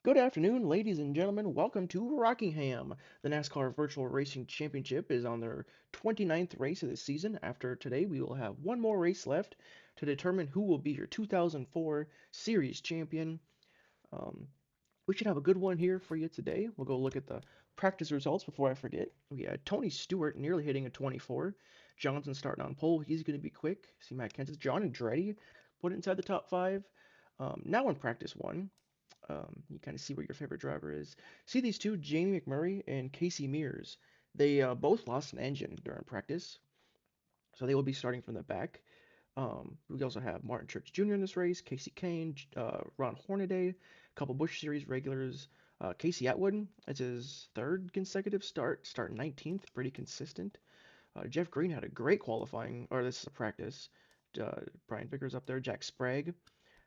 Good afternoon, ladies and gentlemen. Welcome to Rockingham. The NASCAR Virtual Racing Championship is on their 29th race of the season. After today, we will have one more race left to determine who will be your 2004 Series champion. Um, we should have a good one here for you today. We'll go look at the practice results before I forget. We had Tony Stewart nearly hitting a 24. Johnson starting on pole. He's going to be quick. See Matt Kenseth. John Andretti put it inside the top five. Now in practice one, you kind of see what your favorite driver is. See these two, Jamie McMurray and Casey Mears. They both lost an engine during practice, so they will be starting from the back. We also have Martin Truex Jr. in this race, Casey Kane, Ron Hornaday, a couple Busch Series regulars. Casey Atwood, it's his third consecutive start 19th, pretty consistent. Jeff Green had a great qualifying, or this is a practice. Brian Vickers up there, Jack Sprague.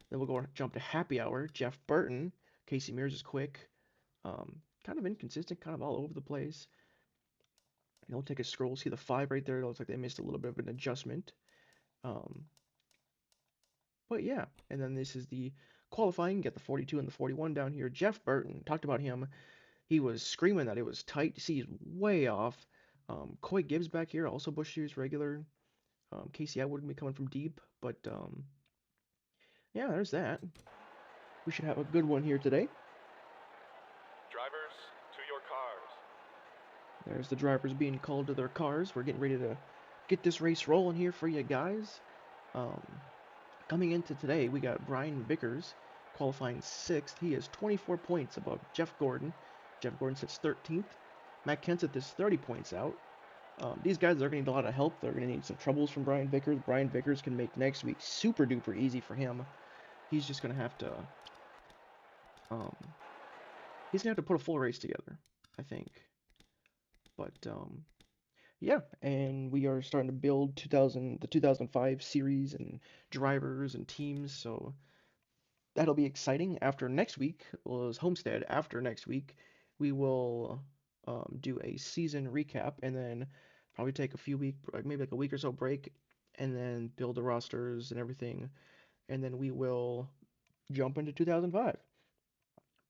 Then we'll go jump to happy hour. Jeff Burton, Casey Mears is quick, kind of inconsistent, kind of all over the place. And we'll take a scroll, see the five right there. It looks like they missed a little bit of an adjustment. Um, but yeah, and then this is the qualifying. Get the 42 and the 41 down here. Jeff Burton, talked about him. He was screaming that it was tight. You see, he's way off. Coy Gibbs back here, also Busch Series regular. Casey Atwood be coming from deep, but yeah, there's that. We should have a good one here today. Drivers, to your cars. There's the drivers being called to their cars. We're getting ready to get this race rolling here for you guys. Um, Coming into today, we got Brian Vickers qualifying sixth. He is 24 points above Jeff Gordon. Jeff Gordon sits 13th. Matt Kenseth is 30 points out. These guys are going to need a lot of help. They're going to need some troubles from Brian Vickers. Brian Vickers can make next week super duper easy for him. He's just going to have to, um, he's going to have to put a full race together, I think. But yeah, and we are starting to build the 2005 series and drivers and teams, so that'll be exciting. After next week was Homestead. After next week, we will do a season recap and then probably take a few maybe like a week or so break, and then build the rosters and everything, and then we will jump into 2005.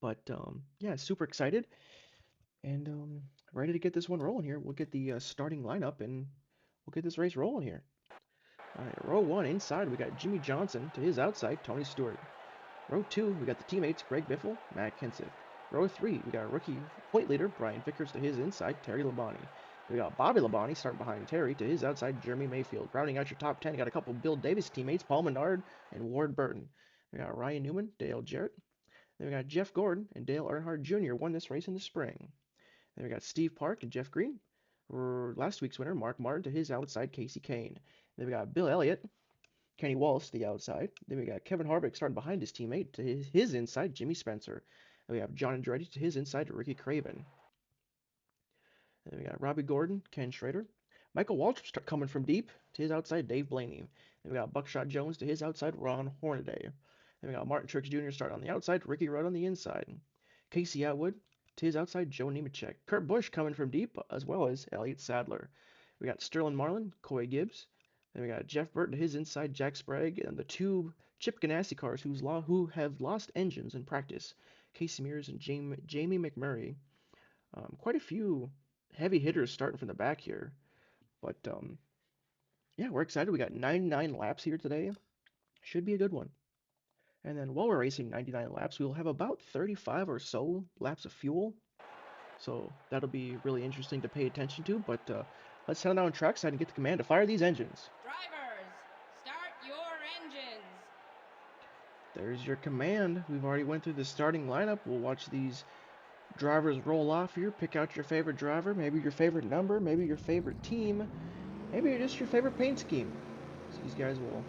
But yeah, super excited and ready to get this one rolling here. We'll get the starting lineup and we'll get this race rolling here. All right, row one inside, we got Jimmy Johnson to his outside, Tony Stewart. Row two, we got the teammates Greg Biffle, Matt Kenseth. Row three, we got a rookie point leader, Brian Vickers to his inside, Terry Labonte. We got Bobby Labonte starting behind Terry to his outside, Jeremy Mayfield. Rounding out your top 10, you got a couple Bill Davis teammates, Paul Menard and Ward Burton. We got Ryan Newman, Dale Jarrett. Then we got Jeff Gordon and Dale Earnhardt Jr. won this race in the spring. Then we got Steve Park and Jeff Green. Last week's winner, Mark Martin, to his outside, Casey Kane. Then we got Bill Elliott, Kenny Wallace to the outside. Then we got Kevin Harvick starting behind his teammate to his inside, Jimmy Spencer. Then we have John Andretti to his inside, Ricky Craven. Then we got Robbie Gordon, Ken Schrader. Michael Waltrip coming from deep to his outside, Dave Blaney. Then we got Buckshot Jones to his outside, Ron Hornaday. Then we got Martin Truex Jr. starting on the outside, Ricky Rudd on the inside. Casey Atwood to his outside, Joe Nemechek. Kurt Busch coming from deep, as well as Elliott Sadler. We got Sterling Marlin, Coy Gibbs. Then we got Jeff Burton to his inside, Jack Sprague, and the two Chip Ganassi cars who have lost engines in practice, Casey Mears and Jamie McMurray. Quite a few heavy hitters starting from the back here, but yeah, we're excited. We got 99 laps here today. Should be a good one. And then while we're racing 99 laps, we will have about 35 or so laps of fuel. So that'll be really interesting to pay attention to. But let's head down trackside and get the command to fire these engines. Drivers, start your engines. There's your command. We've already went through the starting lineup. We'll watch these drivers roll off here. Pick out your favorite driver, maybe your favorite number, maybe your favorite team, maybe just your favorite paint scheme. So these guys will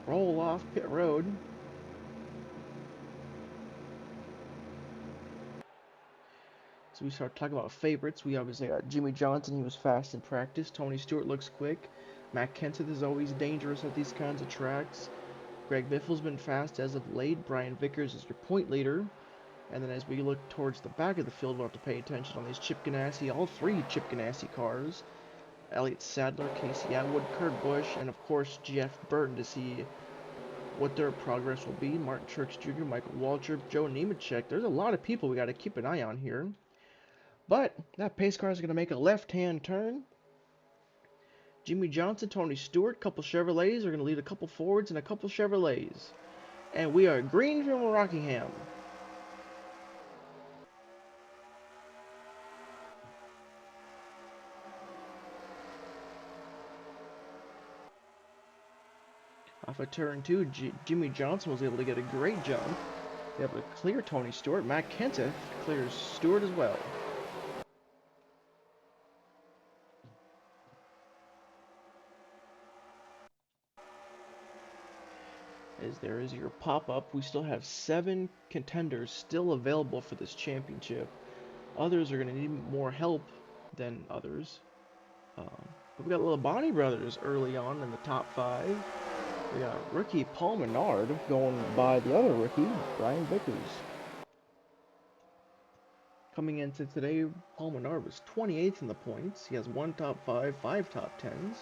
roll off pit road. So we start talking about favorites. We obviously got Jimmy Johnson. He was fast in practice. Tony Stewart looks quick. Matt Kenseth is always dangerous at these kinds of tracks. Greg Biffle's been fast as of late. Brian Vickers is your point leader. And then as we look towards the back of the field, we'll have to pay attention on these Chip Ganassi, all three Chip Ganassi cars. Elliott Sadler, Casey Atwood, Kurt Busch, and of course Jeff Burton to see what their progress will be. Martin Truex Jr., Michael Waltrip, Joe Nemechek. There's a lot of people we got to keep an eye on here. But that pace car is going to make a left-hand turn. Jimmy Johnson, Tony Stewart, couple Chevrolets are going to lead a couple Fords and a couple Chevrolets. And we are green from Rockingham. Off of turn 2, Jimmy Johnson was able to get a great jump. Able to clear Tony Stewart. Matt Kenseth clears Stewart as well. As there is your pop-up, we still have 7 contenders still available for this championship. Others are going to need more help than others. But we got little Bonnie brothers early on in the top 5. We got rookie Paul Menard going by the other rookie, Brian Vickers. Coming into today, Paul Menard was 28th in the points. He has 1 top 5, 5 top 10s,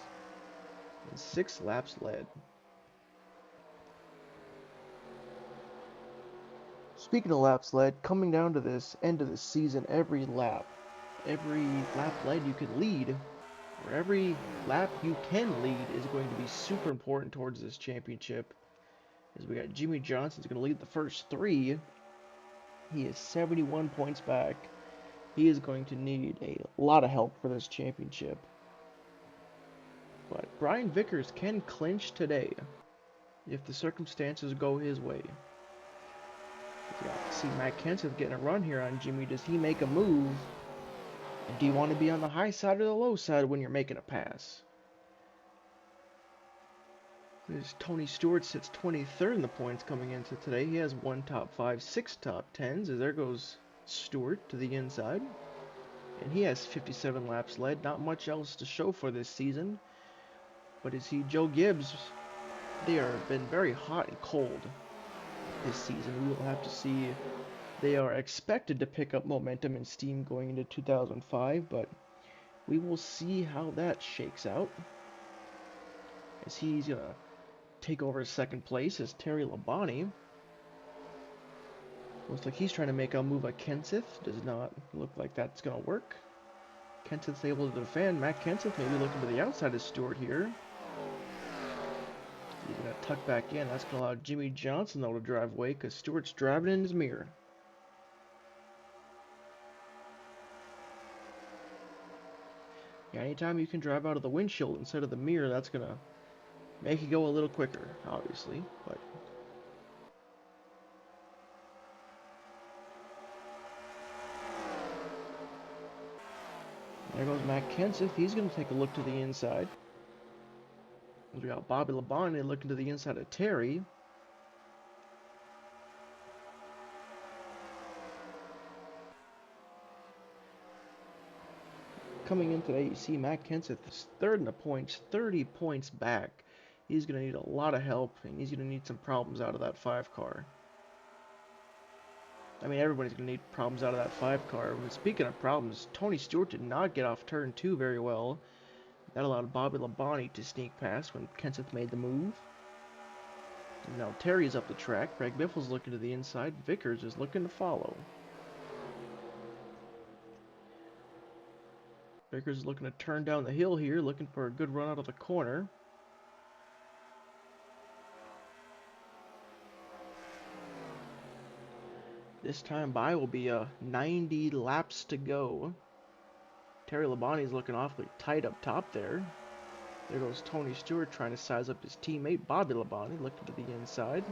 and 6 laps led. Speaking of laps led, coming down to this end of the season, every lap led you can lead, or every lap you can lead is going to be super important towards this championship. As we got Jimmy Johnson's going to lead the first 3. He is 71 points back. He is going to need a lot of help for this championship. But Brian Vickers can clinch today if the circumstances go his way. See Matt Kenseth getting a run here on Jimmy. Does he make a move? And do you want to be on the high side or the low side when you're making a pass? As Tony Stewart sits 23rd in the points coming into today. He has 1 top 5, 6 top 10s. As there goes Stewart to the inside. And he has 57 laps led. Not much else to show for this season. But as Joe Gibbs, they have been very hot and cold this season. We will have to see. They are expected to pick up momentum and steam going into 2005, but we will see how that shakes out. As he's going to take over second place as Terry Labonte. Looks like he's trying to make a move at Kenseth. Does not look like that's going to work. Kenseth's able to defend. Matt Kenseth maybe looking to the outside of Stewart here. He's going to tuck back in. That's going to allow Jimmy Johnson, though, to drive away because Stewart's driving in his mirror. Yeah, anytime you can drive out of the windshield instead of the mirror, that's going to make it go a little quicker, obviously. But there goes Matt Kenseth. He's going to take a look to the inside. We got Bobby Labonte looking to the inside of Terry. Coming in today, you see Matt Kenseth is 3rd in the points, 30 points back. He's going to need a lot of help, and he's going to need some problems out of that 5 car. I mean, everybody's going to need problems out of that 5 car. But speaking of problems, Tony Stewart did not get off turn 2 very well. That allowed Bobby Labonte to sneak past when Kenseth made the move. And now Terry's up the track. Greg Biffle's looking to the inside. Vickers is looking to follow. Vickers is looking to turn down the hill here, looking for a good run out of the corner. This time by will be 90 laps to go. Terry Labonte's looking awfully tight up top there. There goes Tony Stewart trying to size up his teammate Bobby Labonte, looking to the inside.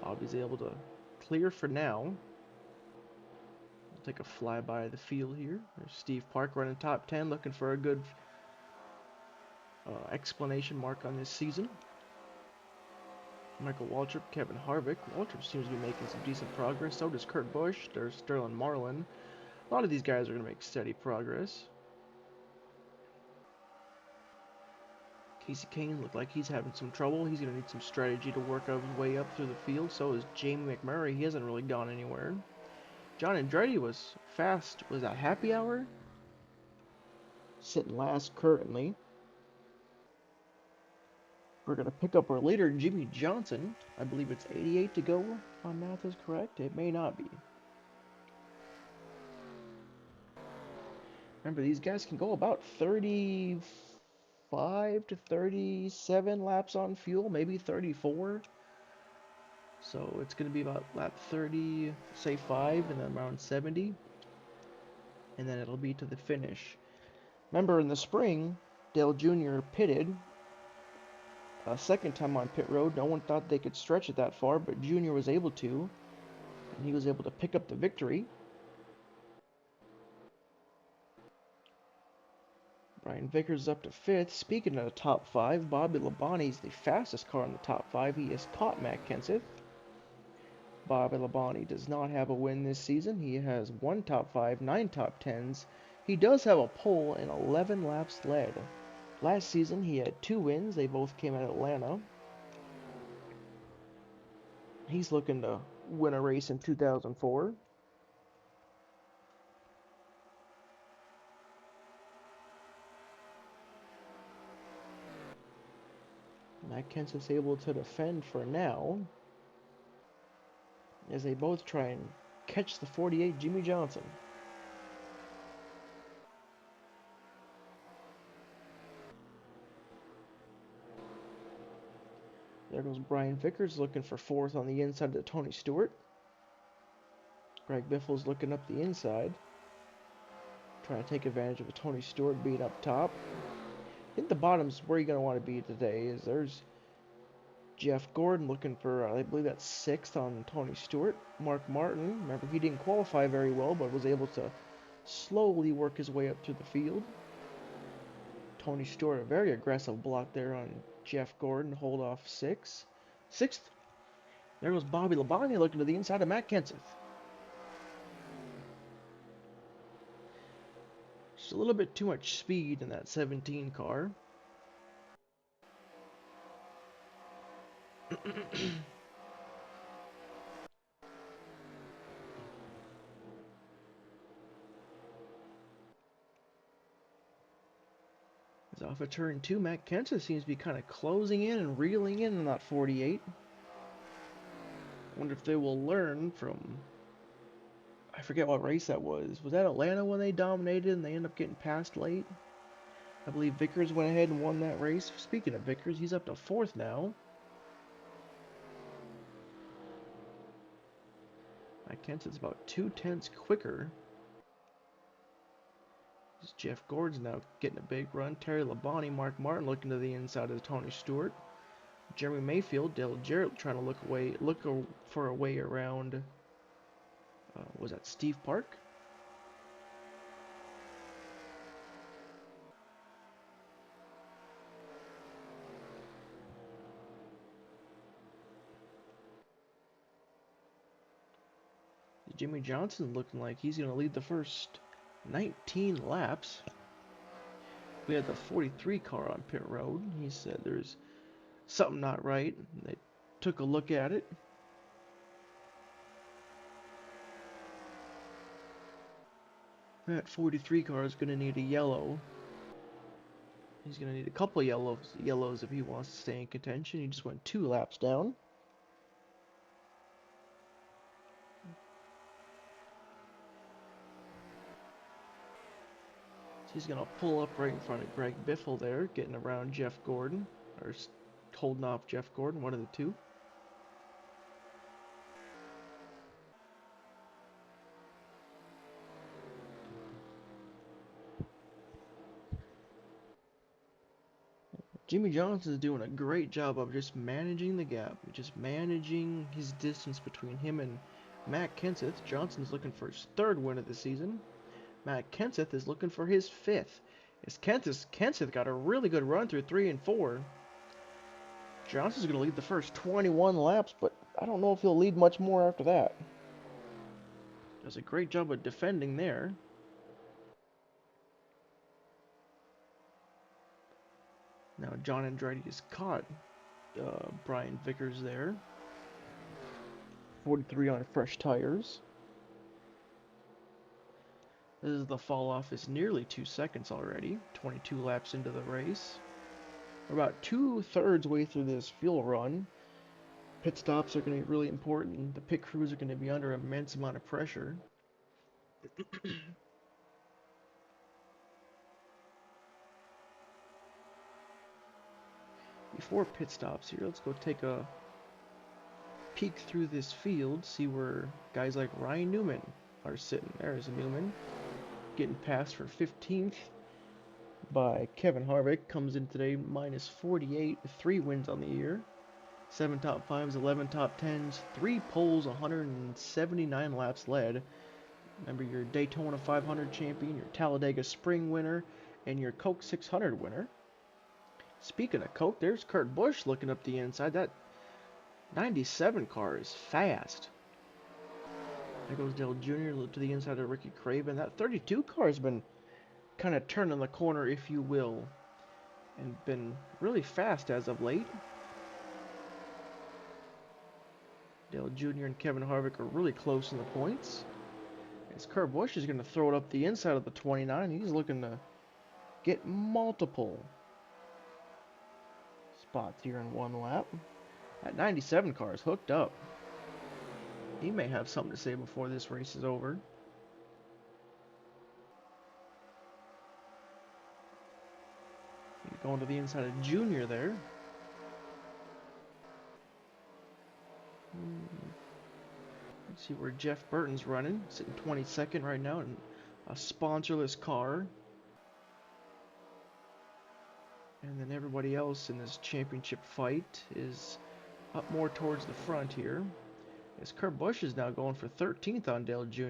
Bobby's able to clear for now. We'll take a flyby of the field here. There's Steve Park running top 10, looking for a good explanation mark on this season. Michael Waltrip, Kevin Harvick. Waltrip seems to be making some decent progress. So does Kurt Busch. There's Sterling Marlin. A lot of these guys are going to make steady progress. Casey Kane looked like he's having some trouble. He's going to need some strategy to work his way up through the field. So is Jamie McMurray. He hasn't really gone anywhere. John Andretti was fast. Was that happy hour? Sitting last currently. We're going to pick up our leader, Jimmy Johnson. I believe it's 88 to go, if my math is correct. It may not be. Remember, these guys can go about 35 to 37 laps on fuel, maybe 34. So it's going to be about lap 30, say 5, and then around 70. And then it'll be to the finish. Remember, in the spring, Dale Jr. pitted a second time on pit road. No one thought they could stretch it that far, but Jr. was able to, and he was able to pick up the victory. Brian Vickers up to 5th. Speaking of the top 5, Bobby Labonte's the fastest car in the top 5. He has caught Matt Kenseth. Bobby Labonte does not have a win this season. He has 1 top 5, 9 top 10s. He does have a pole and 11 laps led. Last season he had 2 wins. They both came at Atlanta. He's looking to win a race in 2004. Matt Kenseth's able to defend for now, as they both try and catch the 48 Jimmy Johnson. There goes Brian Vickers looking for 4th on the inside of Tony Stewart. Greg Biffle's looking up the inside, trying to take advantage of a Tony Stewart being up top. I think the bottom's where you're going to want to be today. There's Jeff Gordon looking for, I believe that's 6th on Tony Stewart. Mark Martin, remember he didn't qualify very well, but was able to slowly work his way up through the field. Tony Stewart, a very aggressive block there on Jeff Gordon, hold off 6th. There goes Bobby Labonte looking to the inside of Matt Kenseth. Just a little bit too much speed in that 17 car. As off of turn 2, Matt Kenseth seems to be kind of closing in and reeling in on that 48. I wonder if they will learn from, I forget what race that was. Was that Atlanta when they dominated and they ended up getting passed late? I believe Vickers went ahead and won that race. Speaking of Vickers, he's up to 4th now. Matt Kenseth's about 2/10 quicker. Jeff Gordon's now getting a big run. Terry Labonte, Mark Martin looking to the inside of Tony Stewart. Jeremy Mayfield, Dale Jarrett trying to look for a way around. Was that Steve Park? Jimmy Johnson looking like he's going to lead the first 19 laps. We had the 43 car on pit road. He said there's something not right. They took a look at it. That 43 car is going to need a yellow. He's going to need a couple yellows if he wants to stay in contention. He just went 2 laps down. He's going to pull up right in front of Greg Biffle there, getting around Jeff Gordon, or holding off Jeff Gordon, one of the two. Jimmy Johnson is doing a great job of just managing the gap, just managing his distance between him and Matt Kenseth. Johnson's looking for his 3rd win of the season. Matt Kenseth is looking for his 5th. As Kenseth got a really good run through 3 and 4. Johnson's going to lead the first 21 laps, but I don't know if he'll lead much more after that. Does a great job of defending there. Now John Andretti has caught Brian Vickers there. 43 on fresh tires. This is the fall off is nearly 2 seconds already. 22 laps into the race. We're about 2/3 way through this fuel run. Pit stops are going to be really important. The pit crews are going to be under immense amount of pressure. Before pit stops here, let's go take a peek through this field, see where guys like Ryan Newman are sitting. There's Newman getting passed for 15th by Kevin Harvick. Comes in today minus 48, 3 wins on the year, 7 top 5s, 11 top 10s, 3 poles, 179 laps led. Remember your Daytona 500 champion, your Talladega Spring winner, and your Coke 600 winner. Speaking of Coke, there's Kurt Busch looking up the inside. That 97 car is fast. There goes Dale Jr. to the inside of Ricky Craven. That 32 car has been kind of turning the corner, if you will, and been really fast as of late. Dale Jr. and Kevin Harvick are really close in the points. As Kurt Busch is going to throw it up the inside of the 29. He's looking to get multiple spots here in one lap. That 97 car is hooked up. He may have something to say before this race is over. Going to the inside of Junior there. Let's see where Jeff Burton's running. Sitting 22nd right now in a sponsorless car. And then everybody else in this championship fight is up more towards the front here. As Kurt Busch is now going for 13th on Dale Jr.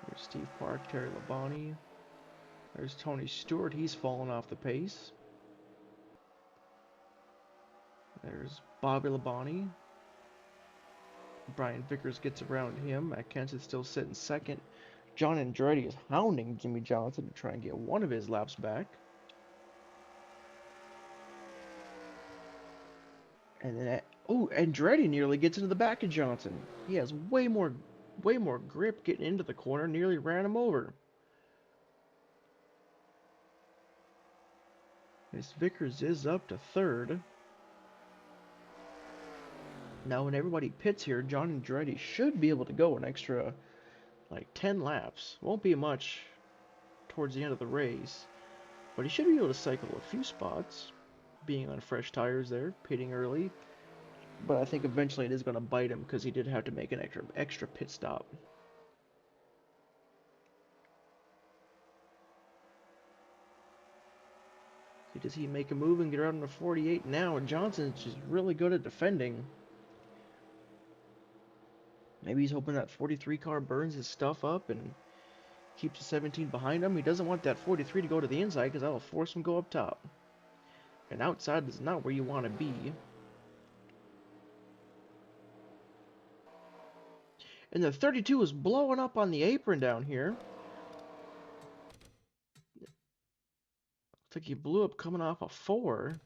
Here's Steve Park, Terry Labonte. There's Tony Stewart. He's fallen off the pace. There's Bobby Labonte. Brian Vickers gets around him. Matt Kenseth's still sitting second. John Andretti is hounding Jimmy Johnson to try and get one of his laps back. And then, Andretti nearly gets into the back of Johnson. He has way more grip getting into the corner. Nearly ran him over. As Vickers is up to third. Now when everybody pits here, John Andretti should be able to go an extra like 10 laps. Won't be much towards the end of the race, but he should be able to cycle a few spots, being on fresh tires there, pitting early. But I think eventually it is going to bite him because he did have to make an extra pit stop. Does he make a move and get around to 48 now? And Johnson's just really good at defending. Maybe he's hoping that 43 car burns his stuff up and keeps the 17 behind him. He doesn't want that 43 to go to the inside because that'll force him to go up top. And outside is not where you want to be. And the 32 is blowing up on the apron down here. Looks like he blew up coming off a 4.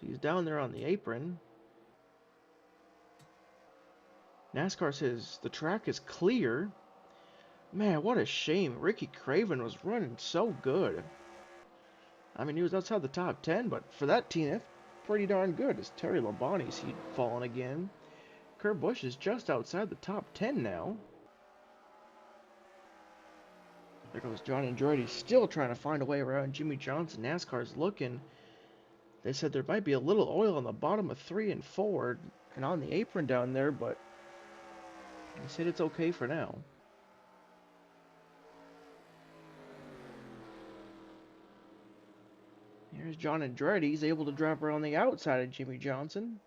He's down there on the apron. NASCAR says the track is clear. Man, what a shame. Ricky Craven was running so good. I mean, he was outside the top 10, but for that team, that's pretty darn good. As Terry Labonte's he'd fallen again. Kurt Busch is just outside the top 10 now. There goes John Andretti, still trying to find a way around Jimmy Johnson. NASCAR's looking. They said there might be a little oil on the bottom of 3 and 4 and on the apron down there, but they said it's okay for now. Here's John Andretti. He's able to drop around the outside of Jimmy Johnson.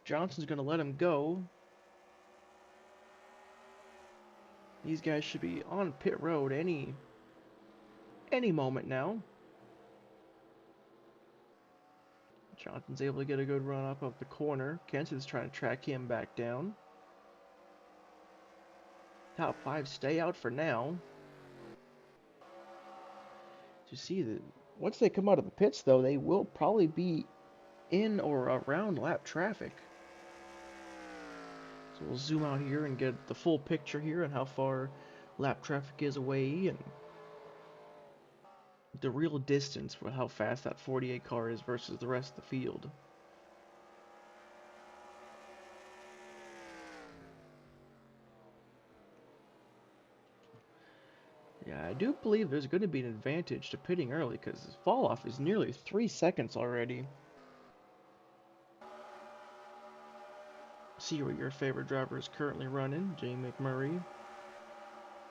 Johnson's going to let him go. These guys should be on pit road any moment now. Johnson's able to get a good run up the corner. Kenseth's trying to track him back down. Top 5 stay out for now. To see that once they come out of the pits, though, they will probably be in or around lap traffic. So we'll zoom out here and get the full picture here on how far lap traffic is away. And the real distance for how fast that 48 car is versus the rest of the field. Yeah, I do believe there's going to be an advantage to pitting early because his fall off is nearly 3 seconds already. See what your favorite driver is currently running, Jay McMurray.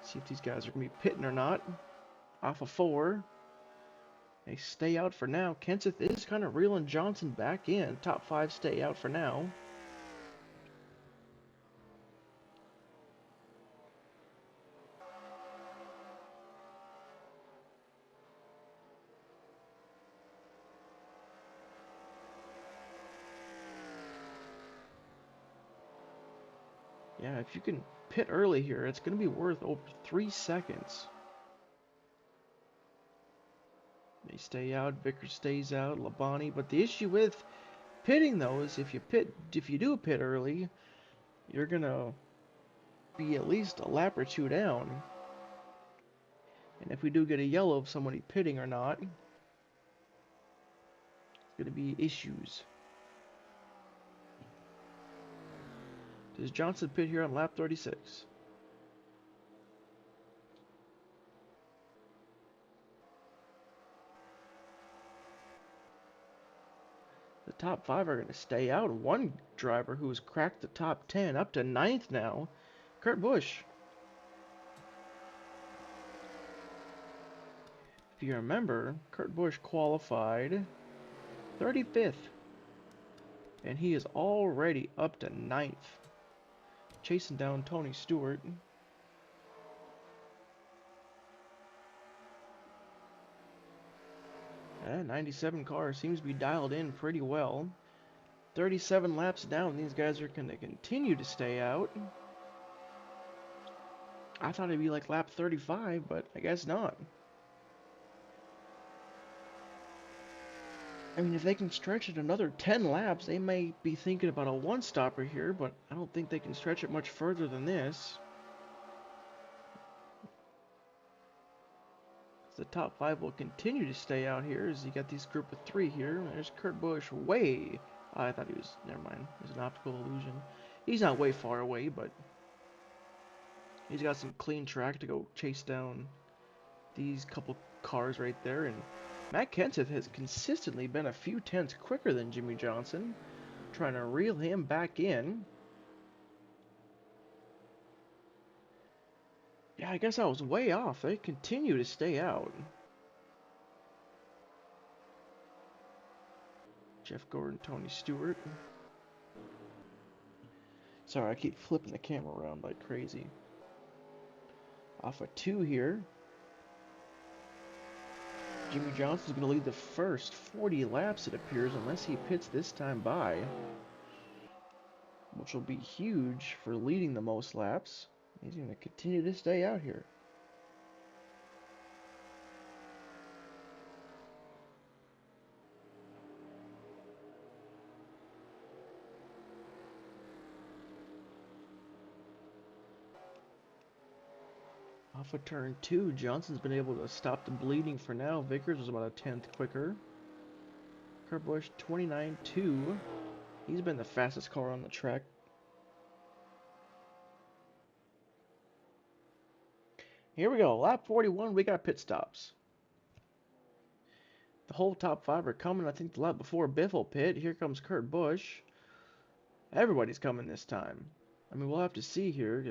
See if these guys are going to be pitting or not. Off of 4. They stay out for now. Kenseth is kind of reeling Johnson back in. Top 5 stay out for now. Yeah, if you can pit early here, it's going to be worth over 3 seconds. They stay out. Vickers stays out. Labonte. But the issue with pitting though is if you do pit early, you're gonna be at least a lap or 2 down. And if we do get a yellow of somebody pitting or not, it's gonna be issues. Does Johnson pit here on lap 36? The top 5 are gonna stay out. One driver who has cracked the top 10 up to 9th now, Kurt Busch. If you remember, Kurt Busch qualified 35th, and he is already up to 9th, chasing down Tony Stewart. That 97 car seems to be dialed in pretty well. 37 laps down, these guys are going to continue to stay out. I thought it'd be like lap 35, but I guess not. I mean, if they can stretch it another 10 laps, they may be thinking about a one-stopper here, but I don't think they can stretch it much further than this. The top 5 will continue to stay out here as you got these group of 3 here. There's Kurt Busch way... I thought he was... Never mind. It's an optical illusion. He's not way far away, but... he's got some clean track to go chase down these couple cars right there. And Matt Kenseth has consistently been a few tenths quicker than Jimmy Johnson, trying to reel him back in. Yeah, I guess I was way off. They continue to stay out. Jeff Gordon, Tony Stewart. Sorry, I keep flipping the camera around like crazy. Off of 2 here. Jimmy Johnson's going to lead the first 40 laps, it appears, unless he pits this time by, which will be huge for leading the most laps. He's going to continue to stay out here. Off of turn 2, Johnson's been able to stop the bleeding for now. Vickers was about a tenth quicker. Kurt Busch 29.2. He's been the fastest car on the track. Here we go, lap 41, we got pit stops. The whole top 5 are coming. I think the lap before Biff will pit. Here comes Kurt Busch. Everybody's coming this time. I mean, we'll have to see here.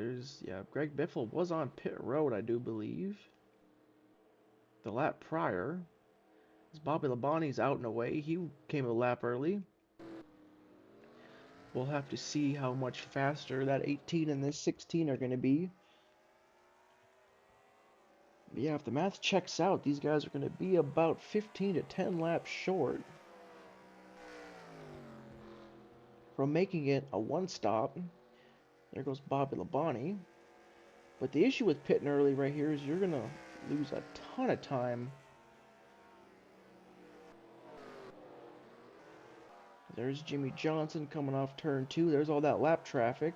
Yeah, Greg Biffle was on pit road, I do believe. The lap prior. As Bobby Labonte's out and away. He came a lap early. We'll have to see how much faster that 18 and this 16 are going to be. But yeah, if the math checks out, these guys are going to be about 15 to 10 laps short from making it a one-stop. There goes Bobby Labonte. But the issue with pitting early right here is you're going to lose a ton of time. There's Jimmy Johnson coming off turn 2. There's all that lap traffic.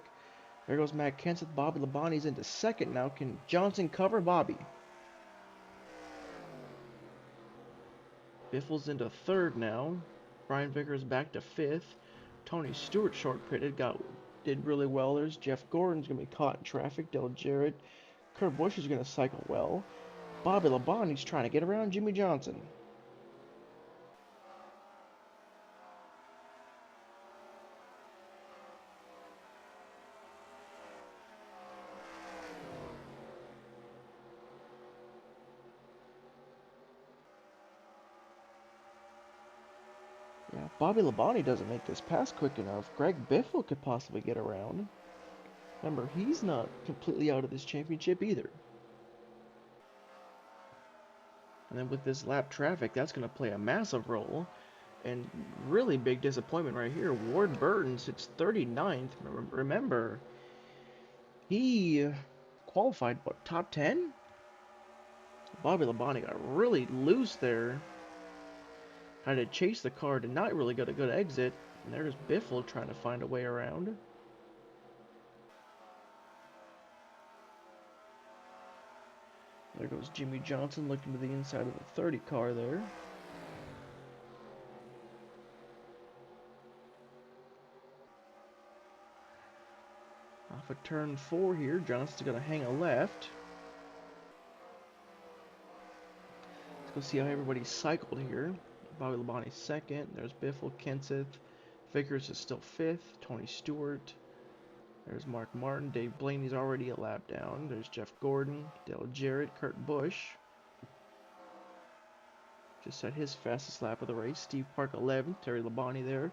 There goes Matt Kenseth. Bobby Labonte's into second now. Can Johnson cover Bobby? Biffle's into third now. Brian Vickers back to fifth. Tony Stewart short pitted, did really well. There's Jeff Gordon's gonna be caught in traffic. Dale Jarrett, Kurt Busch is gonna cycle well. Bobby Labonte's trying to get around Jimmy Johnson. Yeah, Bobby Labonte doesn't make this pass quick enough. Greg Biffle could possibly get around. Remember, he's not completely out of this championship either. And then with this lap traffic, that's going to play a massive role. And really big disappointment right here. Ward Burton sits 39th. Remember, he qualified, what, top 10? Bobby Labonte got really loose there. Had to chase the car, did not really get a good exit. And there's Biffle trying to find a way around. There goes Jimmy Johnson looking to the inside of the 30 car there. Off of turn 4 here, Johnson's going to hang a left. Let's go see how everybody's cycled here. Bobby Labonte second. There's Biffle, Kenseth. Vickers is still fifth. Tony Stewart. There's Mark Martin. Dave Blaney's already a lap down. There's Jeff Gordon. Dale Jarrett. Kurt Busch. Just set his fastest lap of the race. Steve Park 11th. Terry Labonte there.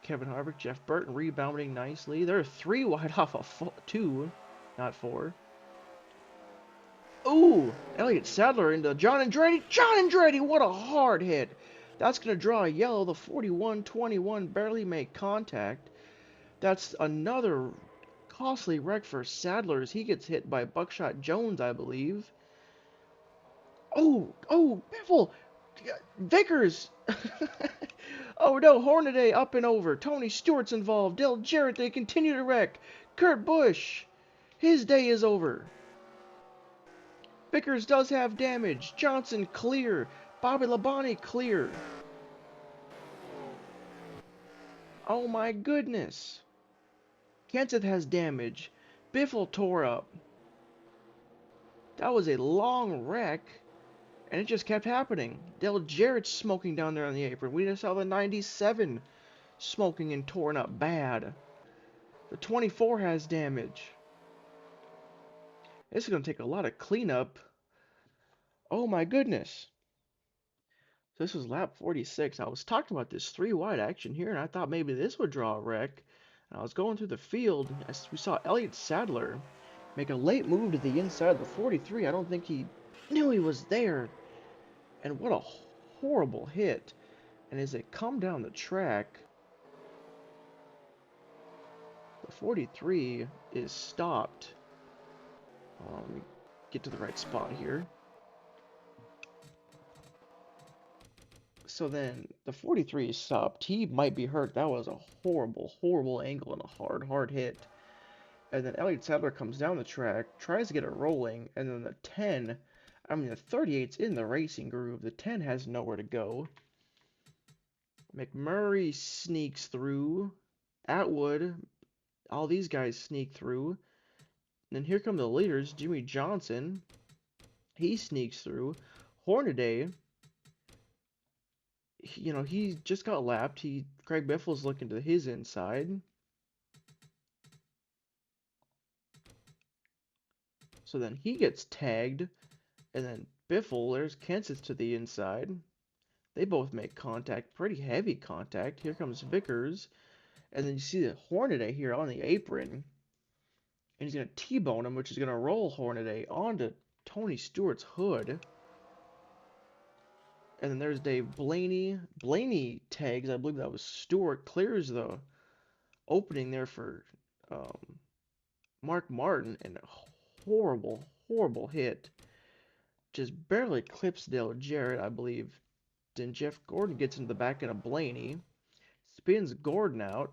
Kevin Harvick. Jeff Burton rebounding nicely. They're 3 wide off of 2, not 4. Ooh! Elliott Sadler into John Andretti. John Andretti, what a hard hit. That's going to draw a yellow. The 41-21 barely made contact. That's another costly wreck for Sadler as he gets hit by Buckshot Jones, I believe. Oh, Biffle! Vickers! Oh no, Hornaday up and over. Tony Stewart's involved. Dale Jarrett, they continue to wreck. Kurt Busch, his day is over. Vickers does have damage. Johnson clear. Bobby Labonte clear. Oh my goodness. Kenseth has damage. Biffle tore up. That was a long wreck. And it just kept happening. Dale Jarrett's smoking down there on the apron. We just saw the 97 smoking and torn up bad. The 24 has damage. This is going to take a lot of cleanup. Oh my goodness. So this was lap 46. I was talking about this 3 wide action here, and I thought maybe this would draw a wreck. And I was going through the field, and we saw Elliott Sadler make a late move to the inside of the 43. I don't think he knew he was there. And what a horrible hit. And as they come down the track, the 43 is stopped. Let me get to the right spot here. So then the 43 is stopped. He might be hurt. That was a horrible, horrible angle and a hard hit. And then Elliott Sadler comes down the track, tries to get it rolling, and then the 10, the 38's in the racing groove. The 10 has nowhere to go. McMurray sneaks through. Atwood, all these guys sneak through. And then here come the leaders. Jimmy Johnson, he sneaks through. Hornaday, he just got lapped. Craig Biffle's looking to his inside. So then he gets tagged. And then Biffle, there's Kenseth to the inside. They both make contact, pretty heavy contact. Here comes Vickers. And then you see the Hornaday here on the apron. And he's going to T-bone him, which is going to roll Hornaday onto Tony Stewart's hood. And then there's Dave Blaney. Blaney tags, I believe that was Stewart, clears the opening there for Mark Martin. And a horrible, horrible hit. Just barely clips Dale Jarrett, I believe. Then Jeff Gordon gets into the back end of Blaney. Spins Gordon out.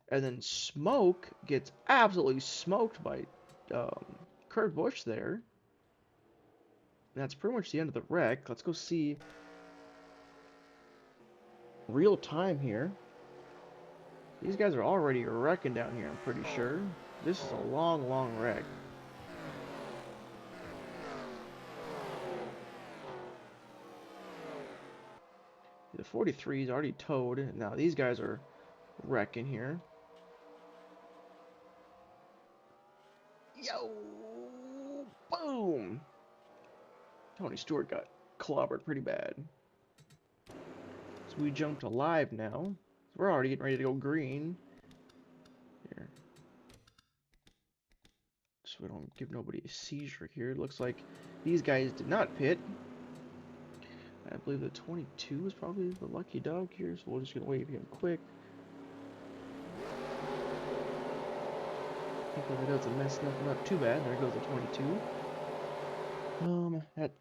And then Smoke gets absolutely smoked by Kurt Busch there. And that's pretty much the end of the wreck. Let's go see real time here. These guys are already wrecking down here, I'm pretty sure. This is a long, long wreck. The 43 is already towed. Now these guys are wrecking here. Yo! Boom! Tony Stewart got clobbered pretty bad. So we jumped to live now. So we're already getting ready to go green. Here. So we don't give nobody a seizure here. It looks like these guys did not pit. I believe the 22 is probably the lucky dog here, so we're just gonna wave him quick. Hopefully that doesn't mess nothing up too bad. There goes the 22. That's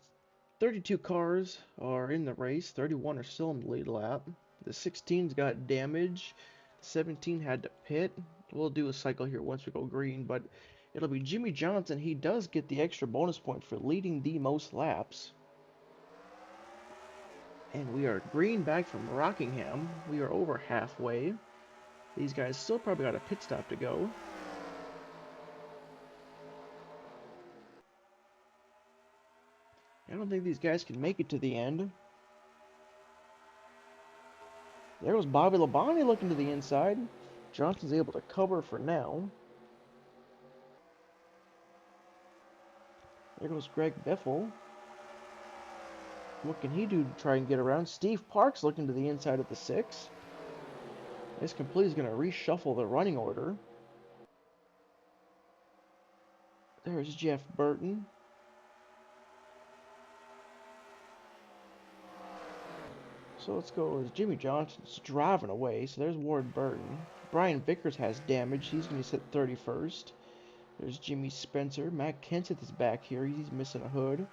32 cars are in the race. 31 are still in the lead lap. The 16's got damage. 17 had to pit. We'll do a cycle here once we go green, but it'll be Jimmy Johnson. He does get the extra bonus point for leading the most laps. And we are green back from Rockingham. We are over halfway. These guys still probably got a pit stop to go. I don't think these guys can make it to the end. There goes Bobby Labonte looking to the inside. Johnson's able to cover for now. There goes Greg Biffle. What can he do to try and get around? Steve Parks looking to the inside of the 6. This completely is going to reshuffle the running order. There's Jeff Burton. So let's go as Jimmy Johnson's driving away. So there's Ward Burton. Brian Vickers has damage. He's going to sit 31st. There's Jimmy Spencer. Matt Kenseth is back here. He's missing a hood.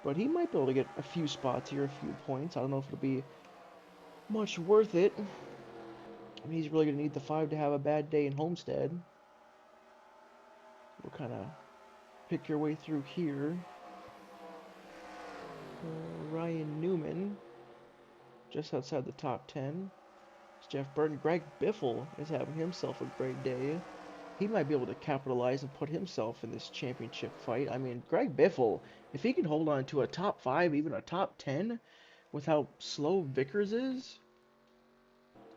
But he might be able to get a few spots here, a few points. I don't know if it'll be much worth it. I mean, he's really going to need the 5 to have a bad day in Homestead. We'll kind of pick your way through here. Ryan Newman, just outside the top 10. It's Jeff Burton. Greg Biffle is having himself a great day. He might be able to capitalize and put himself in this championship fight. I mean, Greg Biffle, if he can hold on to a top 5, even a top 10, with how slow Vickers is,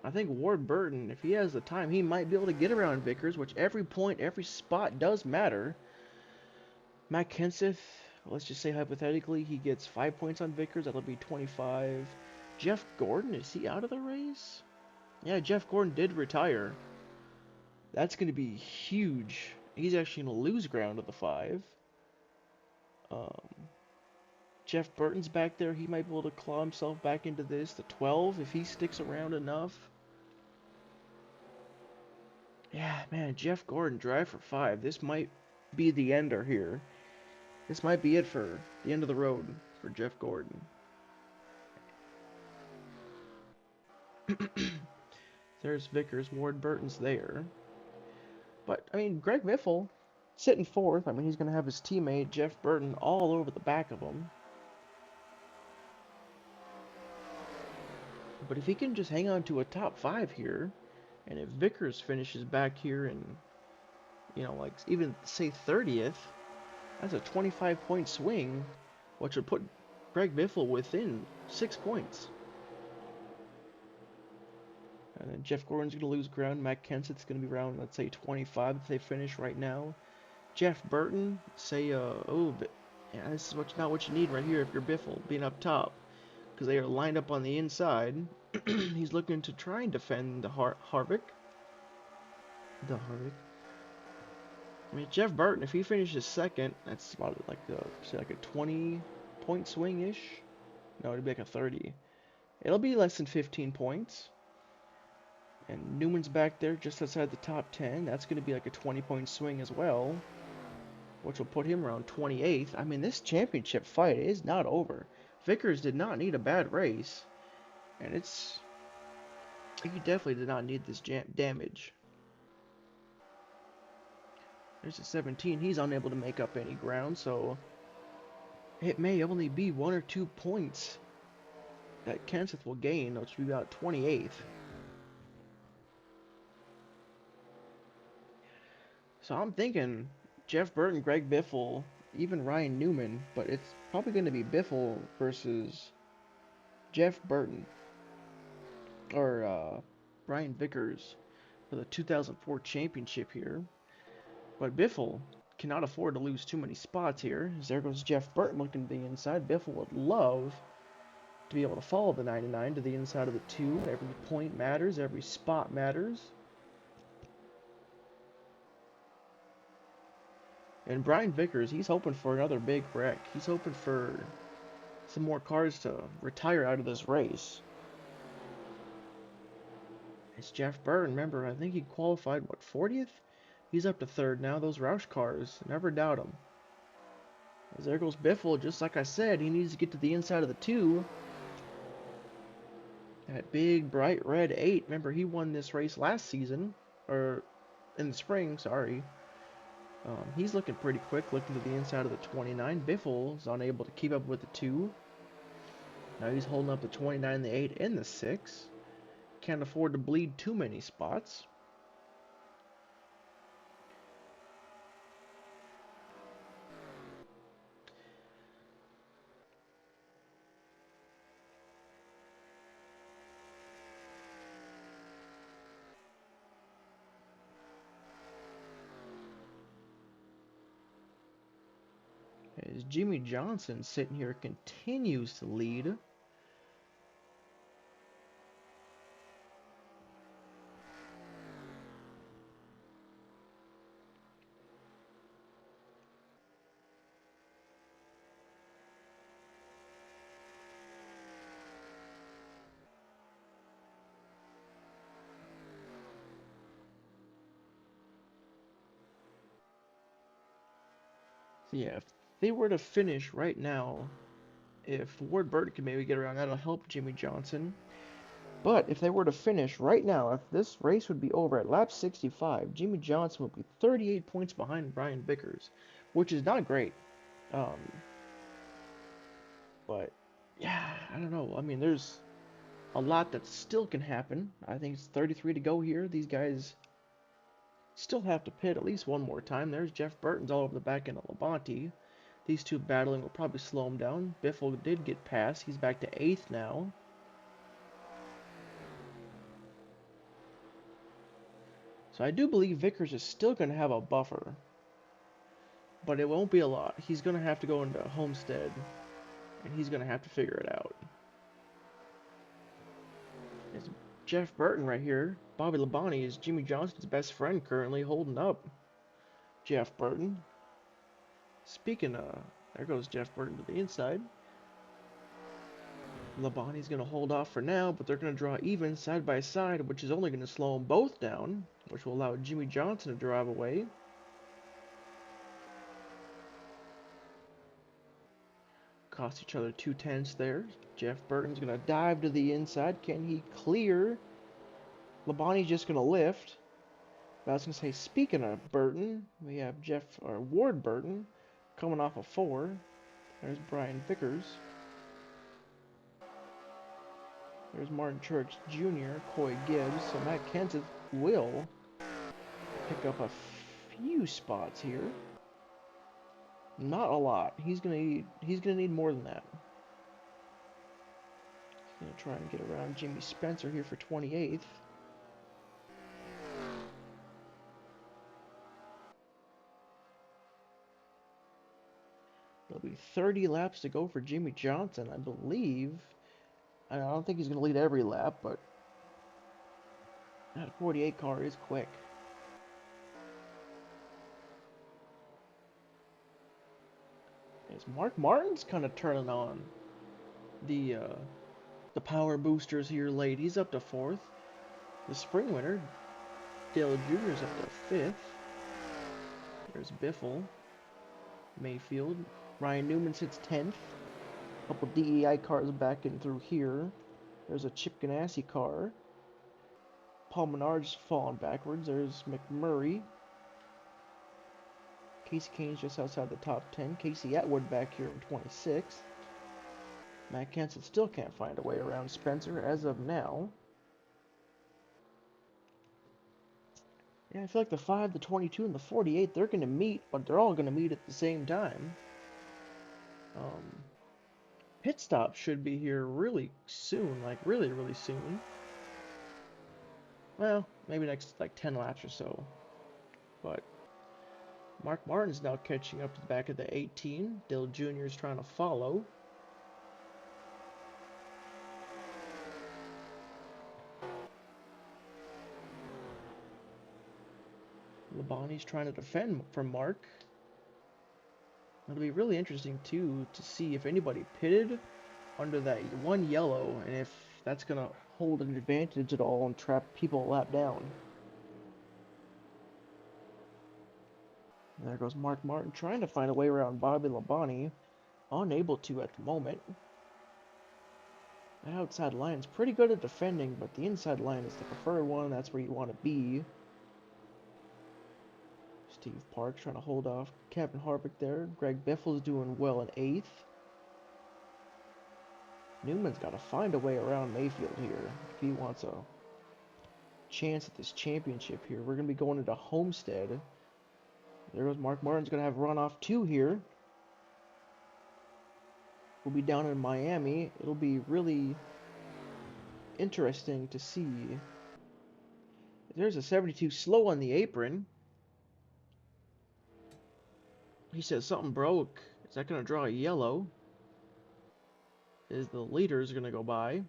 I think Ward Burton, if he has the time, he might be able to get around Vickers, which every point, every spot does matter. Matt Kenseth, let's just say hypothetically, he gets 5 points on Vickers. That'll be 25. Jeff Gordon, is he out of the race? Yeah, Jeff Gordon did retire. That's going to be huge. He's actually going to lose ground to the 5. Jeff Burton's back there. He might be able to claw himself back into this. The 12, if he sticks around enough. Yeah, man, Jeff Gordon, drive for 5. This might be the ender here. This might be it for the end of the road for Jeff Gordon. There's Vickers. Ward Burton's there. But, I mean, Greg Biffle sitting 4th. I mean, he's going to have his teammate, Jeff Burton, all over the back of him. But if he can just hang on to a top 5 here, and if Vickers finishes back here and, you know, like, even, say, 30th, that's a 25-point swing, which would put Greg Biffle within 6 points. And then Jeff Gordon's going to lose ground. Matt Kenseth's going to be around, let's say, 25 if they finish right now. Jeff Burton, say, yeah, this is not what you need right here if you're Biffle, being up top. Because they are lined up on the inside. He's looking to try and defend the Harvick. I mean, Jeff Burton, if he finishes 2nd, that's about like a 20-point swing-ish. No, it'd be like a 30. It'll be less than 15 points. And Newman's back there just outside the top 10. That's going to be like a 20-point swing as well, which will put him around 28th. I mean, this championship fight is not over. Vickers did not need a bad race, and he definitely did not need this damage. There's a 17. He's unable to make up any ground, so it may only be 1 or 2 points that Kenseth will gain, which will be about 28th. So I'm thinking Jeff Burton, Greg Biffle, even Ryan Newman, but it's probably going to be Biffle versus Jeff Burton or Brian Vickers for the 2004 championship here. But Biffle cannot afford to lose too many spots here. As there goes Jeff Burton looking to the inside. Biffle would love to be able to follow the 99 to the inside of the 2. Every point matters, every spot matters. And Brian Vickers, he's hoping for another big wreck. He's hoping for some more cars to retire out of this race. It's Jeff Burton. Remember, I think he qualified, what, 40th? He's up to 3rd now. Those Roush cars, never doubt him. As there goes Biffle, just like I said, he needs to get to the inside of the 2. That big, bright red 8. Remember, he won this race last season, or in the spring, sorry. He's looking pretty quick, looking to the inside of the 29. Biffle's unable to keep up with the 2. Now he's holding up the 29, the 8, and the 6. Can't afford to bleed too many spots. As Jimmy Johnson sitting here continues to lead. So yeah, if they were to finish right now, if Ward Burton can maybe get around, that'll help Jimmy Johnson. But if they were to finish right now, if this race would be over at lap 65, Jimmy Johnson would be 38 points behind Brian Vickers, which is not great. Um, but yeah, I don't know. I mean, there's a lot that still can happen. I think it's 33 to go here. These guys still have to pit at least one more time. There's Jeff Burton's all over the back end of Labonte. These two battling will probably slow him down. Biffle did get past. He's back to 8th now. So I do believe Vickers is still going to have a buffer. But it won't be a lot. He's going to have to go into Homestead. And he's going to have to figure it out. It's Jeff Burton right here. Bobby Labonte is Jimmy Johnson's best friend currently holding up Jeff Burton. Speaking of, there goes Jeff Burton to the inside. Labonte's going to hold off for now, but they're going to draw even side by side, which is only going to slow them both down, which will allow Jimmy Johnson to drive away. Cost each other 2/10 there. Jeff Burton's going to dive to the inside. Can he clear? Labonte's just going to lift. But I was going to say, speaking of Burton, we have Ward Burton coming off of 4. There's Brian Vickers. There's Martin Truex Jr., Coy Gibbs, so Matt Kenseth will pick up a few spots here. Not a lot. He's gonna need more than that. He's gonna try and get around Jimmy Spencer here for 28th. There'll be 30 laps to go for Jimmy Johnson, I believe. I don't think he's gonna lead every lap, but that 48 car is quick. As Mark Martin's kind of turning on the power boosters here late. He's up to 4th. The spring winner, Dale Jr.'s up to 5th. There's Biffle, Mayfield. Ryan Newman sits 10th. A couple DEI cars backing through here. There's a Chip Ganassi car. Paul Menard's falling backwards. There's McMurray. Casey Kane's just outside the top 10. Casey Atwood back here in 26th. Matt Kenseth still can't find a way around Spencer as of now. Yeah, I feel like the 5, the 22, and the 48, they're going to meet, but they're all going to meet at the same time. Pit stop should be here really soon, like really, really soon. Well, maybe next like 10 laps or so. But Mark Martin's now catching up to the back of the 18. Dale Jr. is trying to follow. Labonte's trying to defend from Mark. It'll be really interesting too to see if anybody pitted under that one yellow and if that's gonna hold an advantage at all and trap people a lap down. And there goes Mark Martin trying to find a way around Bobby Labonte. Unable to at the moment. That outside line is pretty good at defending, but the inside line is the preferred one. That's where you want to be. Steve Park trying to hold off Kevin Harvick there. Greg Biffle's doing well in 8th. Newman's got to find a way around Mayfield here if he wants a chance at this championship here. We're going to be going into Homestead. There goes Mark Martin's going to have runoff 2 here. We'll be down in Miami. It'll be really interesting to see. There's a 72 slow on the apron. He says something broke. Is that going to draw a yellow? Is the leader's going to go by?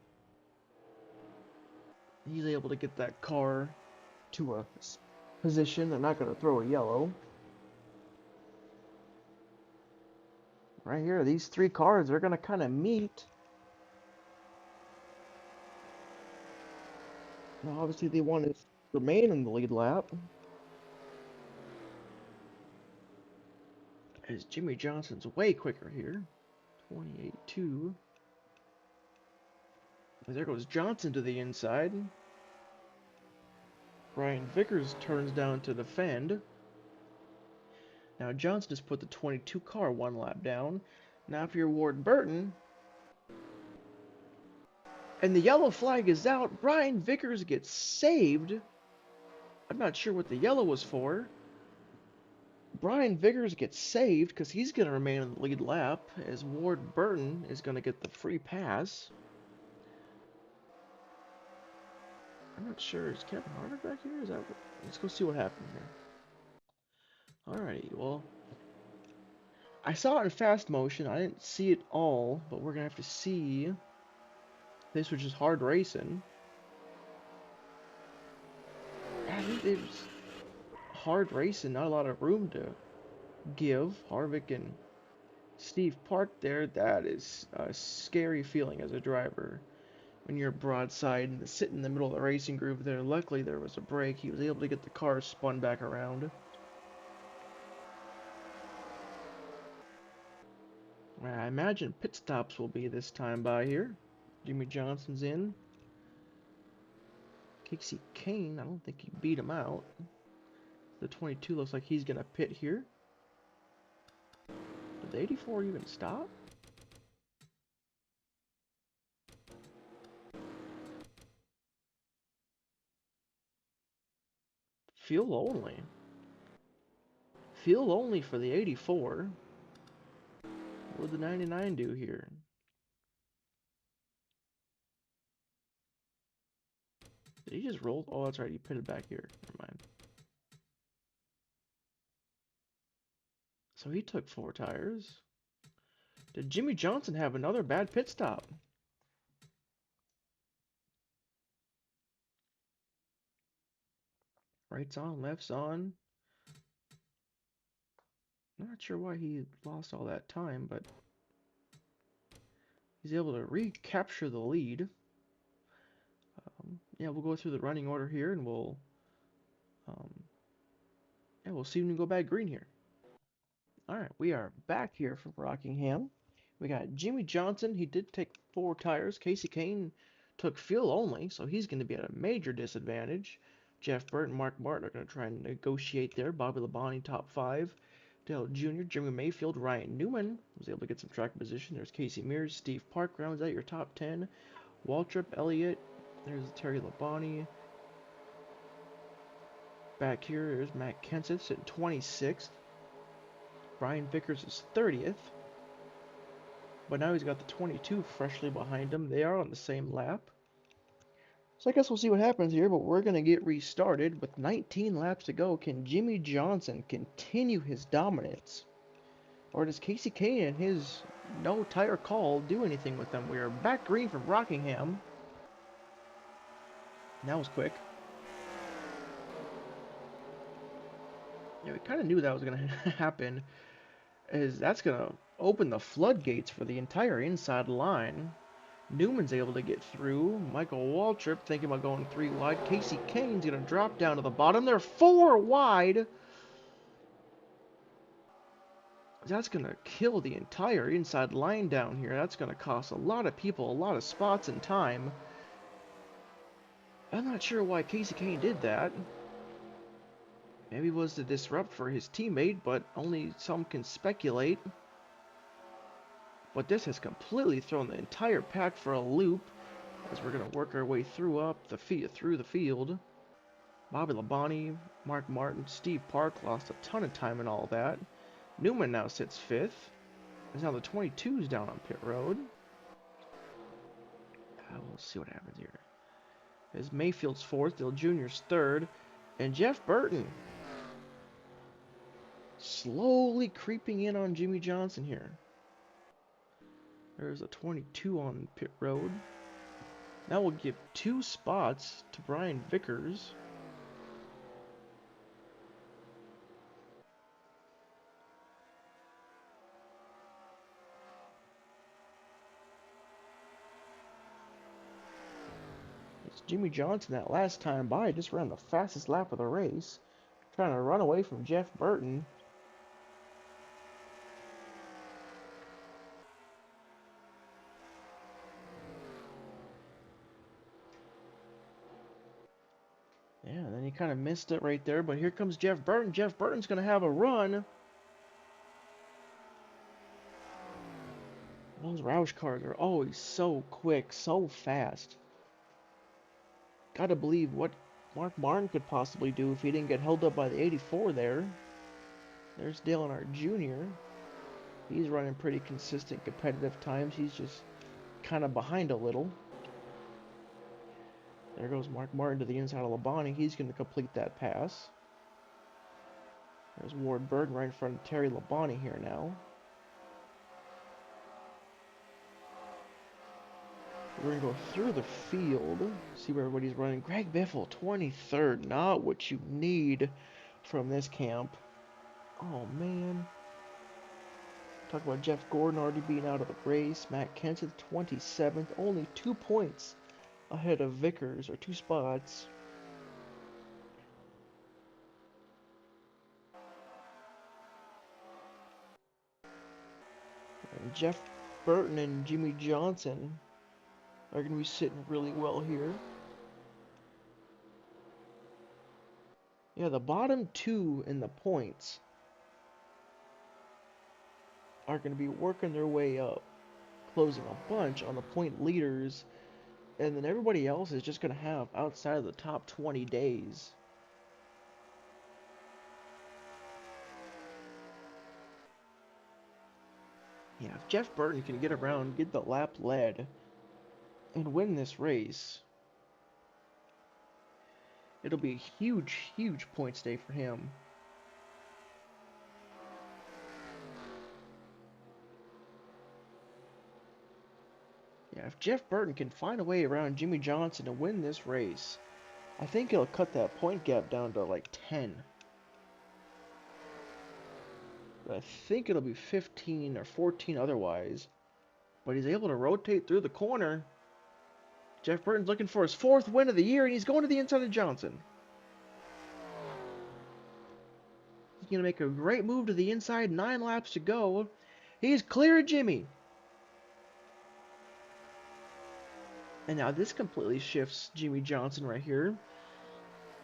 He's able to get that car to a position. They're not going to throw a yellow. Right here, these 3 cars are going to kind of meet. Now, obviously, they want to remain in the lead lap. As Jimmy Johnson's way quicker here. 28-2. There goes Johnson to the inside. Brian Vickers turns down to defend. Now Johnson just put the 22 car 1 lap down. Now if you're Ward Burton, and the yellow flag is out, Brian Vickers gets saved. I'm not sure what the yellow was for. Brian Vickers gets saved because he's going to remain in the lead lap as Ward Burton is going to get the free pass. I'm not sure. Is Kevin Harvick back here? Is that? Let's go see what happened here. Alrighty, well, I saw it in fast motion. I didn't see it all, but we're gonna have to see. This was just hard racing. I think it was hard racing, not a lot of room to give. Harvick and Steve Park there. That is a scary feeling as a driver. When you're broadside and sit in the middle of the racing groove there. Luckily there was a break. He was able to get the car spun back around. I imagine pit stops will be this time by here. Jimmy Johnson's in. Casey Kane, I don't think he beat him out. The 22 looks like he's going to pit here. Did the 84 even stop? Fuel only. Fuel only for the 84. What would the 99 do here? Did he just roll? Oh, that's right. He pitted back here. Never mind. So he took 4 tires. Did Jimmy Johnson have another bad pit stop? Right's on, left's on. Not sure why he lost all that time, but he's able to recapture the lead. Yeah, we'll go through the running order here, and we'll see when we go back green here. All right, we are back here from Rockingham. We got Jimmy Johnson. He did take 4 tires. Casey Kane took fuel only, so he's going to be at a major disadvantage. Jeff Burton and Mark Martin are going to try and negotiate there. Bobby Labonte top 5. Dale Jr., Jimmy Mayfield, Ryan Newman was able to get some track position. There's Casey Mears, Steve Park rounds out your top 10. Waltrip, Elliott, there's Terry Labonte. Back here, there's Matt Kenseth sitting 26th. Brian Vickers is 30th. But now he's got the 22 freshly behind him. They are on the same lap. So I guess we'll see what happens here, but we're going to get restarted with 19 laps to go. Can Jimmy Johnson continue his dominance? Or does Casey Kane and his no tire call do anything with them? We are back green from Rockingham. That was quick. Yeah, we kind of knew that was going to happen, as that's going to open the floodgates for the entire inside line. Newman's able to get through. Michael Waltrip thinking about going 3 wide. Casey Kane's going to drop down to the bottom. They're 4 wide. That's going to kill the entire inside line down here. That's going to cost a lot of people a lot of spots and time. I'm not sure why Casey Kane did that. Maybe it was to disrupt for his teammate, but only some can speculate. But this has completely thrown the entire pack for a loop, as we're going to work our way through the field. Bobby Labonte, Mark Martin, Steve Park lost a ton of time in all that. Newman now sits 5th. As now the 22's down on pit road. We'll see what happens here. As Mayfield's 4th, Dale Jr.'s 3rd, and Jeff Burton slowly creeping in on Jimmy Johnson here. There's a 22 on pit road. Now we'll give 2 spots to Brian Vickers. It's Jimmy Johnson that last time by just ran the fastest lap of the race, trying to run away from Jeff Burton. Yeah, and then he kind of missed it right there, but here comes Jeff Burton. Jeff Burton's going to have a run. Those Roush cars are always so quick, so fast. Gotta believe what Mark Martin could possibly do if he didn't get held up by the 84 there. There's Dale Earnhardt Jr. He's running pretty consistent competitive times. He's just kind of behind a little. There goes Mark Martin to the inside of Labonte. He's going to complete that pass. There's Ward Burton right in front of Terry Labonte here now. We're going to go through the field, see where everybody's running. Greg Biffle, 23rd. Not what you need from this camp. Oh, man. Talk about Jeff Gordon already being out of the race. Matt Kenseth, 27th. Only 2 points ahead of Vickers, or 2 spots. And Jeff Burton and Jimmy Johnson are going to be sitting really well here. Yeah, the bottom 2 in the points are going to be working their way up, closing a bunch on the point leaders, and then everybody else is just going to have outside of the top 20 days. Yeah, if Jeff Burton can get around, get the lap led, and win this race, it'll be a huge, huge points day for him. Yeah, if Jeff Burton can find a way around Jimmy Johnson to win this race, I think it'll cut that point gap down to like 10. But I think it'll be 15 or 14 otherwise. But he's able to rotate through the corner. Jeff Burton's looking for his 4th win of the year, and he's going to the inside of Johnson. He's going to make a great move to the inside, 9 laps to go. He's clear of Jimmy. And now this completely shifts Jimmy Johnson right here.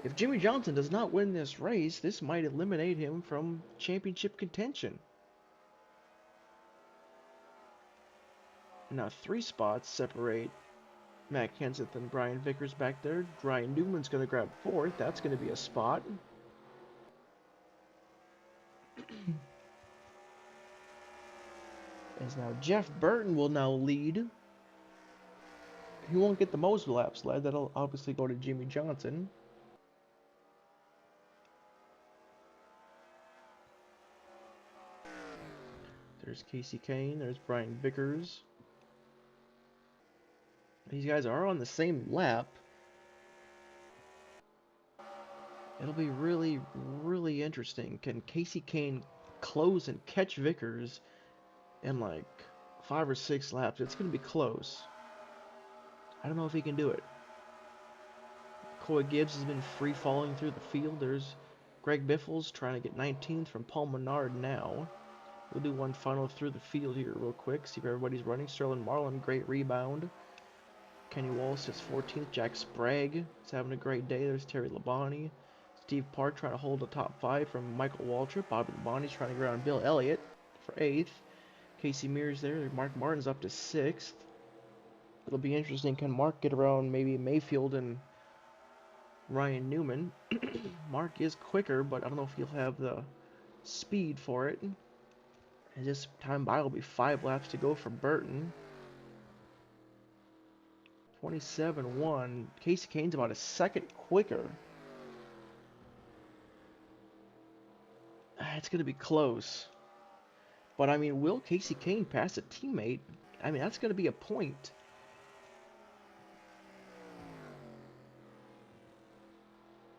If Jimmy Johnson does not win this race, this might eliminate him from championship contention. Now 3 spots separate Matt Kenseth and Brian Vickers back there. Ryan Newman's going to grab 4th. That's going to be a spot. As now Jeff Burton will now lead. He won't get the most laps led. That'll obviously go to Jimmy Johnson. There's Casey Kane. There's Brian Vickers. These guys are on the same lap. It'll be really, really interesting. Can Casey Kane close and catch Vickers in like 5 or 6 laps? It's going to be close. I don't know if he can do it. Coy Gibbs has been free falling through the field. There's Greg Biffles trying to get 19th from Paul Menard now. We'll do one final through the field here real quick. See if everybody's running. Sterling Marlin, great rebound. Kenny Wallace is 14th. Jack Sprague is having a great day. There's Terry Labonte. Steve Park trying to hold the top 5 from Michael Waltrip. Bobby Labonte's trying to ground Bill Elliott for 8th. Casey Mears there. Mark Martin's up to 6th. It'll be interesting. Can Mark get around maybe Mayfield and Ryan Newman? Mark is quicker, but I don't know if he'll have the speed for it. And this time by will be 5 laps to go for Burton. 27-1. Casey Kane's about a second quicker. It's going to be close. But, I mean, will Casey Kane pass a teammate? I mean, that's going to be a point.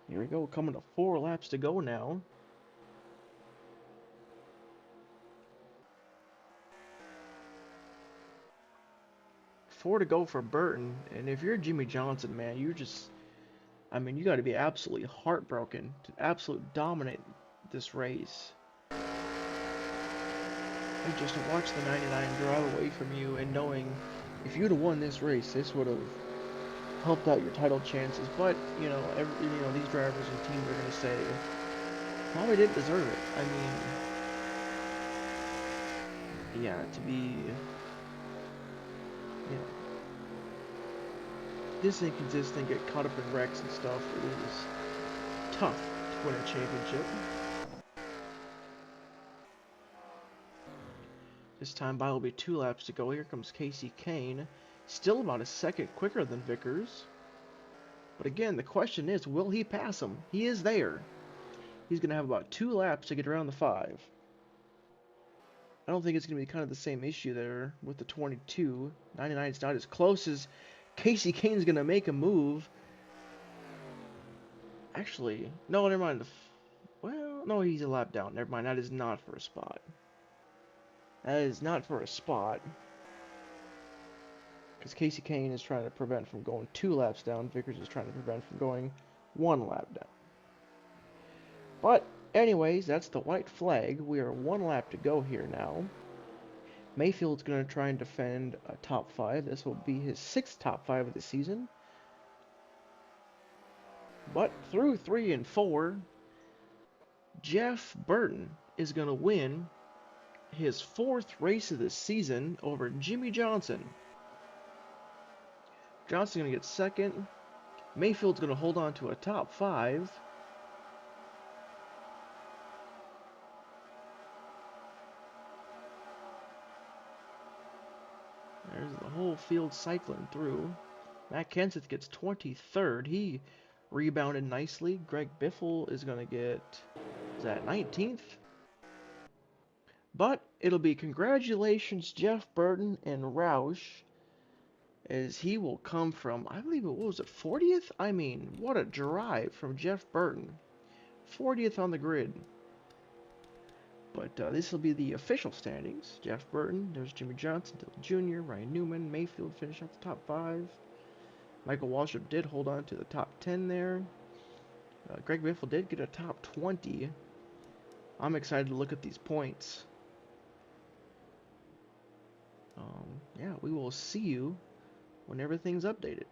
Here we go, coming to 4 laps to go now. Four to go for Burton, and if you're Jimmy Johnson, man, you got to be absolutely heartbroken to absolutely dominate this race. And just to watch the 99 drive away from you and knowing if you'd have won this race, this would have helped out your title chances. But, these drivers and teams are going to say, probably didn't deserve it. I mean, yeah, to be, this inconsistent, get caught up in wrecks and stuff, it was tough to win a championship. This time by will be 2 laps to go. Here comes Casey Kane, still about a second quicker than Vickers. But again, the question is, will he pass him? He is there. He's going to have about 2 laps to get around the 5. I don't think it's going to be kind of the same issue there with the 22. 99 is not as close as Casey Kane's going to make a move. Actually, no, never mind. Well, no, he's a lap down. Never mind, that is not for a spot. That is not for a spot. Because Casey Kane is trying to prevent from going 2 laps down. Vickers is trying to prevent from going 1 lap down. But, anyways, that's the white flag. We are 1 lap to go here now. Mayfield's going to try and defend a top 5. This will be his 6th top 5 of the season. But through 3 and 4, Jeff Burton is going to win his 4th race of the season over Jimmy Johnson. Johnson's going to get 2nd. Mayfield's going to hold on to a top 5. There's the whole field cycling through. Matt Kenseth gets 23rd. He rebounded nicely. Greg Biffle is going to get, is that 19th? But it'll be congratulations Jeff Burton and Roush, as he will come from, I believe it was 40th? I mean, what a drive from Jeff Burton. 40th on the grid. But this will be the official standings. Jeff Burton, there's Jimmy Johnson, Dale Jr., Ryan Newman, Mayfield finished off the top 5. Michael Waltrip did hold on to the top 10 there. Greg Biffle did get a top 20. I'm excited to look at these points. Yeah, we will see you when everything's updated.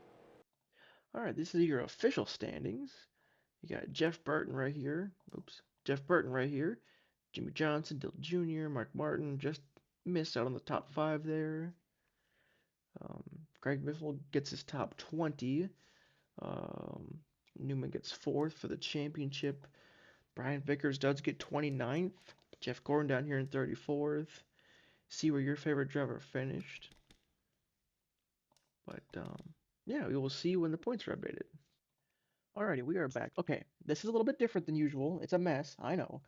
Alright, this is your official standings. You got Jeff Burton right here. Oops. Jeff Burton right here. Jimmy Johnson, Dale Jr., Mark Martin just missed out on the top five there. Greg Biffle gets his top 20. Um, Newman gets fourth for the championship. Brian Vickers does get 29th. Jeff Gordon down here in 34th. See where your favorite driver finished. But yeah, we will see when the points are updated. Alrighty, we are back. Okay, this is a little bit different than usual. It's a mess, I know.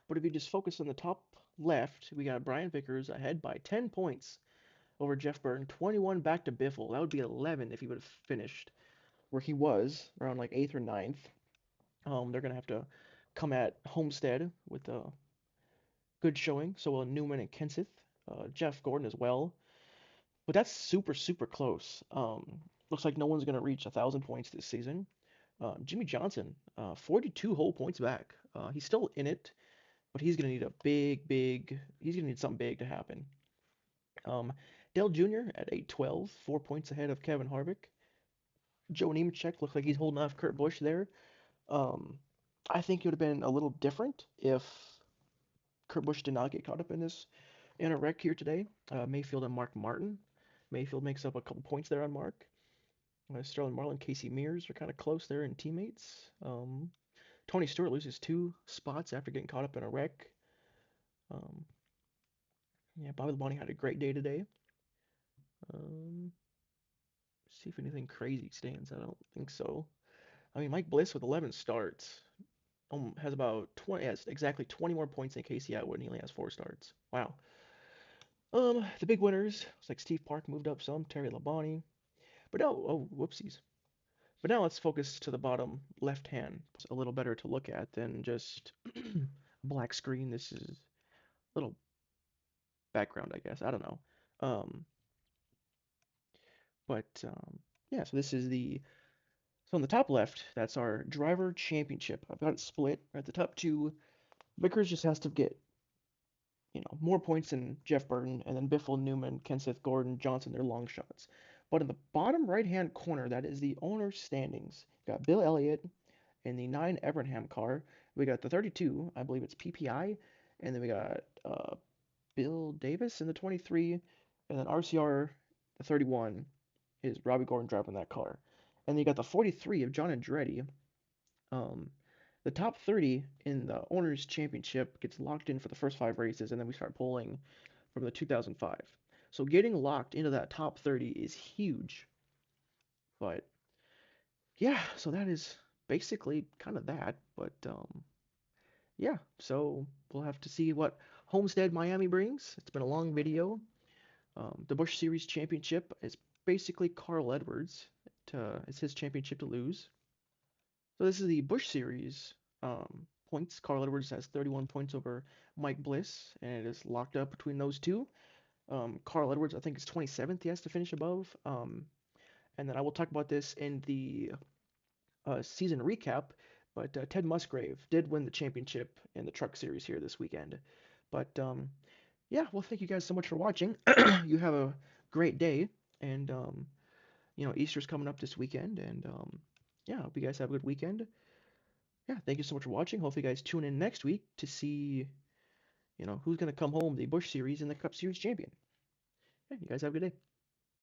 But if you just focus on the top left, we got Brian Vickers ahead by 10 points over Jeff Burton. 21 back to Biffle. That would be 11 if he would have finished where he was, around like 8th or ninth. They're going to have to come at Homestead with a good showing. So will Newman and Kenseth. Jeff Gordon as well. But that's super, super close. Looks like no one's going to reach 1,000 points this season. Jimmy Johnson, 42 whole points back. He's still in it, but he's going to need a he's going to need something big to happen. Dale Jr. at 812, 4 points ahead of Kevin Harvick. Joe Nemechek looks like he's holding off Kurt Busch there. Um, I think it would have been a little different if Kurt Busch did not get caught up in a wreck here today. Mayfield and Mark Martin. Mayfield makes up a couple points there on Mark. Sterling Marlin, Casey Mears are kind of close there in teammates. Tony Stewart loses 2 spots after getting caught up in a wreck. Um, yeah, Bobby Labonte had a great day today. Um, see if anything crazy stands. I don't think so. I mean, Mike Bliss with 11 starts has about 20, has exactly 20 more points than Casey Atwood, and he only has 4 starts. Wow. The big winners, it's like Steve Park moved up some, Terry Labonte. But now, oh, whoopsies. But now let's focus to the bottom left hand. It's a little better to look at than just black screen. This is a little background, I guess. I don't know. Um, but yeah, so this is so on the top left, that's our driver championship. I've got it split at the top two. Vickers just has to get, more points than Jeff Burton, and then Biffle, Newman, Kenseth, Gordon, Johnson, they're long shots. But in the bottom right-hand corner, that is the owner's standings. Got Bill Elliott in the 9 Evernham car. We got the 32, I believe it's PPI, and then we got Bill Davis in the 23, and then RCR, the 31, is Robbie Gordon driving that car. And then you got the 43 of John Andretti. Um, the top 30 in the Owners' Championship gets locked in for the first 5 races, and then we start pulling from the 2005. So getting locked into that top 30 is huge. But yeah, so that is basically kind of that. But yeah, so we'll have to see what Homestead Miami brings. It's been a long video. The Busch Series Championship is basically Carl Edwards. It's his championship to lose. So this is the Busch Series points. Carl Edwards has 31 points over Mike Bliss, and it is locked up between those two. Carl Edwards, I think, is 27th. He has to finish above. And then I will talk about this in the season recap. But Ted Musgrave did win the championship in the Truck Series here this weekend. But yeah, well, thank you guys so much for watching. You have a great day, and Easter's coming up this weekend, and yeah, I hope you guys have a good weekend. Yeah, thank you so much for watching. Hopefully, you guys tune in next week to see, who's gonna come home the Busch Series and the Cup Series champion. Yeah, you guys have a good day.